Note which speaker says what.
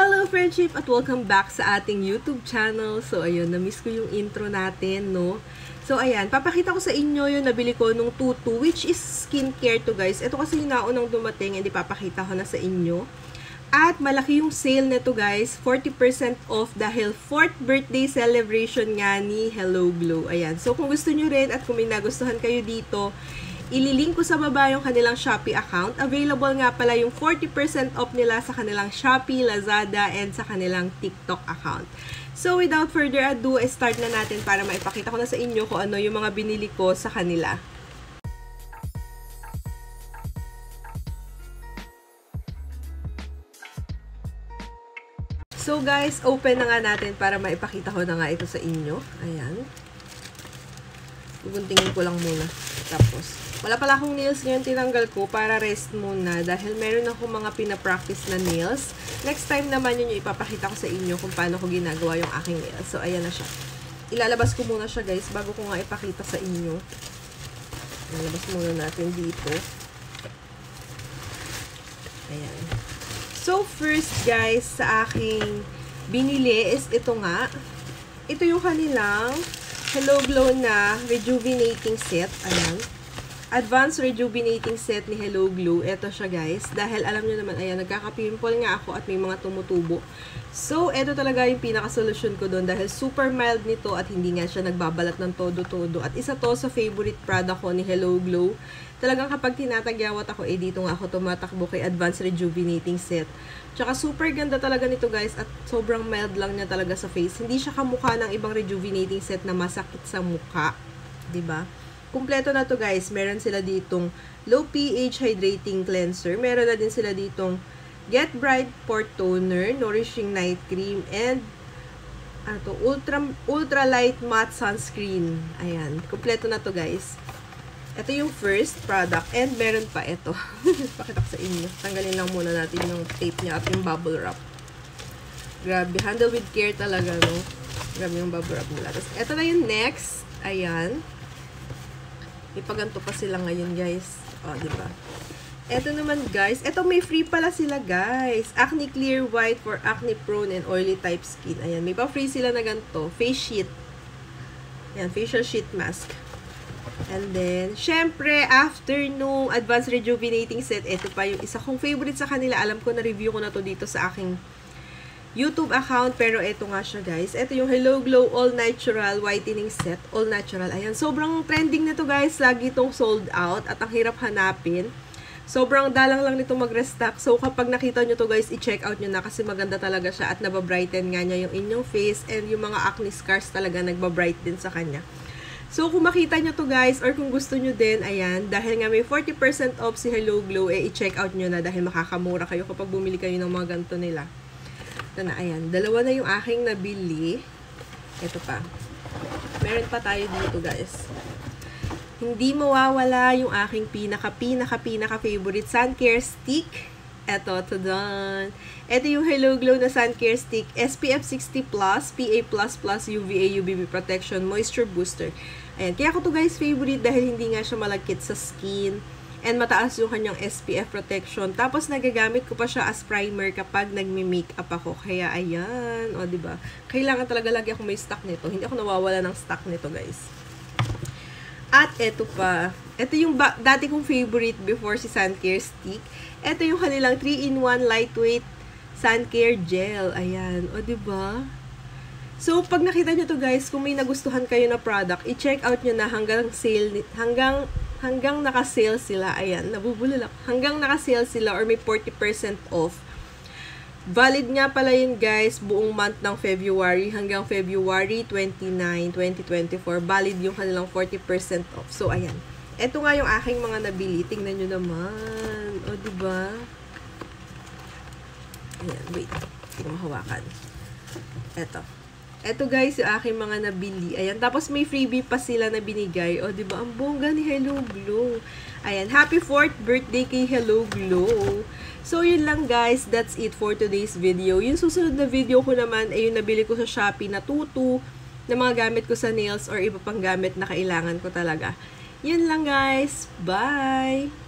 Speaker 1: Hello friendship at welcome back sa ating YouTube channel. So ayun, na-miss ko yung intro natin, no? So ayan, papakita ko sa inyo yung nabili ko nung tutu, which is skincare to guys. Ito kasi yung naunang dumating, hindi papakita ko na sa inyo. At malaki yung sale nito guys, 40% off dahil 4th birthday celebration nga ni Hello Glow. Ayan, so kung gusto nyo rin at kung may nagustuhan kayo dito, ililink ko sa baba yung kanilang Shopee account. Available nga pala yung 40% off nila sa kanilang Shopee, Lazada, and sa kanilang TikTok account. So, without further ado, start na natin para maipakita ko na sa inyo kung ano yung mga binili ko sa kanila. So, guys, open na nga natin para maipakita ko na nga ito sa inyo. Ayan. Guguntingin ko lang muna. Tapos, wala pala akong nails ngayon, tinanggal ko para rest muna dahil meron akong mga pinapractice na nails. Next time naman yun yung ipapakita ko sa inyo kung paano ko ginagawa yung aking nails. So, ayan na siya. Ilalabas ko muna siya guys bago ko nga ipakita sa inyo. Ilalabas muna natin dito. Ayan. So, first guys, sa aking binili is ito nga. Ito yung kanilang Hello Glow na rejuvenating set. Ayan. Advanced rejuvenating set ni Hello Glow. Ito siya guys. Dahil alam nyo naman, ayan, nagkaka-pimple nga ako at may mga tumutubo. So, ito talaga yung pinaka-solution ko doon dahil super mild nito at hindi nga siya nagbabalat ng todo-todo. At isa to sa favorite product ko ni Hello Glow. Talagang kapag tinatagyawat ako, dito nga ako tumatakbo kay Advanced Rejuvenating Set. Tsaka super ganda talaga nito guys at sobrang mild lang niya talaga sa face. Hindi siya kamukha ng ibang rejuvenating set na masakit sa mukha. 'Di ba? Kumpleto na to guys. Meron sila ditong low pH hydrating cleanser. Meron na din sila ditong Get Bright Pore Toner, Nourishing Night Cream, and ultra light matte sunscreen. Ayan. Kumpleto na to guys. Ito yung first product and meron pa ito. Pakita ko sa inyo. Tanggalin lang muna natin yung tape niya at yung bubble wrap. Grabe. Handle with care talaga, no? Grabe yung bubble wrap nila. Tapos, ito na yung next. Ayan. Ipaganto pa sila ngayon, guys. O, diba? Ito naman, guys. Ito may free pala sila, guys. Acne Clear White for acne prone and oily type skin. Ayan. May pa-free sila na ganito. Face sheet. Ayan. Facial sheet mask. And then, syempre, after nung Advanced Rejuvenating Set, ito pa yung isa kong favorite sa kanila. Alam ko, na-review ko na to dito sa aking YouTube account. Pero ito nga siya, guys. Ito yung Hello Glow All Natural Whitening Set. All Natural. Ayan, sobrang trending nito, guys. Lagi itong sold out at ang hirap hanapin. Sobrang dalang lang nito mag-restock. So, kapag nakita nyo to, guys, i-check out nyo na kasi maganda talaga siya at nababrighten nga niya yung inyong face and yung mga acne scars talaga nagbabright din sa kanya. So, kung makita nyo to guys, or kung gusto nyo din, ayan, dahil nga may 40% off si Hello Glow, i-check out nyo na dahil makakamura kayo kapag bumili kayo ng mga ganito nila. Ito na, ayan. Dalawa na yung aking nabili. Ito pa. Meron pa tayo dito guys. Hindi mawawala yung aking pinaka favorite sun care stick. Ito, tadaan. Ito yung Hello Glow na sun care stick. SPF 60+, PA++, UVA, UVB protection, moisture booster. Ayan. Kaya ko to guys favorite dahil hindi nga siya malagkit sa skin. And mataas yung kanyang SPF protection. Tapos nagagamit ko pa siya as primer kapag nagme-makeup ako. Kaya ayan. O, diba? Kailangan talaga lagi ako may stock nito. Hindi ako nawawala ng stock nito guys. At ito pa. Ito yung dati kong favorite before si sun care stick. Ito yung kanilang 3-in-1 lightweight sun care gel. Ayan. O, diba? So, pag nakita nyo to guys, kung may nagustuhan kayo na product, i-check out nyo na hanggang sale, hanggang naka-sale sila. Ayan. Nabubulol ako. Hanggang naka-sale sila or may 40% off. Valid nga pala yun guys, buong month ng February hanggang February 29, 2024. Valid yung kanilang 40% off. So, ayan. Ito nga yung aking mga nabili. Tingnan nyo naman. O, diba? Ayan, wait. Hindi ko mahawakan. Ito. Ito guys, yung aking mga nabili. Ayan, tapos may freebie pa sila na binigay. O, diba? Ang bongga ni Hello Glow. Ayan, happy 4th birthday kay Hello Glow. So, yun lang guys. That's it for today's video. Yung susunod na video ko naman ay yung nabili ko sa Shopee na tutu na mga gamit ko sa nails or iba pang gamit na kailangan ko talaga. Yun lang guys. Bye!